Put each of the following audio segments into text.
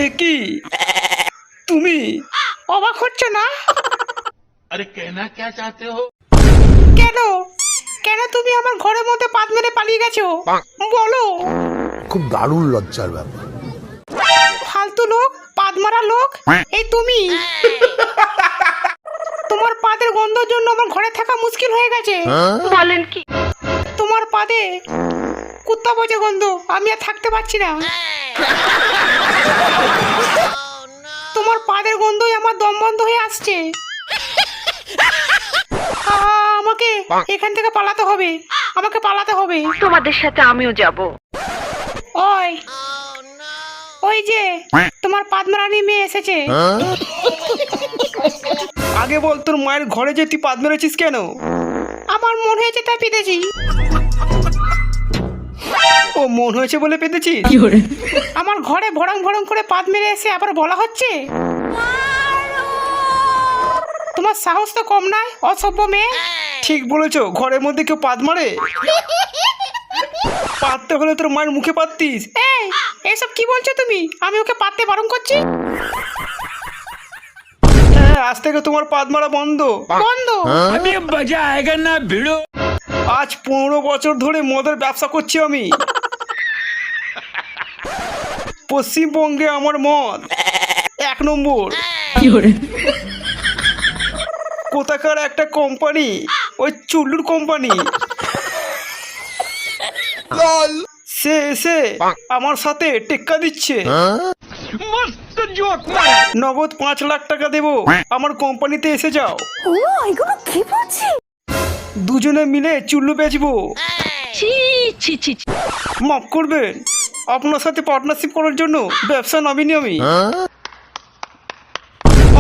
এ কি তুমি অবাক হচ্ছ না? अरे कहना क्या चाहते हो? কেন কেন তুমি আমার ঘরের মধ্যে পাত মেরে পালিয়ে গেছো বলো? খুব দারুণ লজ্জার ব্যাপার। ফালতু লোক, পাদ মারা লোক, এই তুমি। তোমার পাদের গন্ধের জন্য আমার ঘরে থাকা মুশকিল হয়ে গেছে। বলেন কি? তোমার পাদে কুত্তা পচে গন্ধ, আমি আর থাকতে পারছি না। তোমার পাদের গন্ধই আমার দম বন্ধ হয়ে আসছে। আমাকে এখান থেকে পালাতে হবে, আমাকে পালাতে হবে। তোমাদের সাথে আমিও যাব। ওই ওই যে তোমার পাদমারানি মেয়ে এসেছে। আগে বল, তোর মায়ের ঘরে যে তুই পাদ মেরেছিস কেন? আমার মন হয়েছে তাই পেতেছি। ও মন হয়েছে বলে পেতেছিস? আমার ঘরে ভড়ং ভড়ং করে পাদ মেরে এসে আবার বলা হচ্ছে তোমার সাহস তো কম নয়, অসভ্য মেয়ে। ঠিক বলেছো, ঘরের মধ্যে কেউ পাদ মারে? পাততে হলে তোর মায়ের মুখে পাততিস। এই এসব কি বলছো তুমি? আমি ওকে পাততে বারণ করছি। হ্যাঁ, আজ থেকে তোমার পাদ মারা বন্ধ। বন্ধ? আজ 15 বছর ধরে মদের ব্যবসা করছি আমি। পশ্চিমবঙ্গে আমার মদ 1 নম্বর। কোথাকার একটা কোম্পানি, ওই চুল্লুর কোম্পানি, সে এসে আমার সাথে টেক্কা দিচ্ছে। নগদ 5 লাখ টাকা দেবো, আমার কোম্পানিতে এসে যাও। দুজনে মিলে চুল্লু বেচবো। মাফ করবেন, আপনার সাথে পার্টনারশিপ করার জন্য ব্যবসা নামিনি আমি।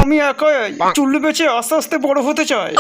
আমি একাই চুল্লু বেচে আস্তে আস্তে বড় হতে চাই।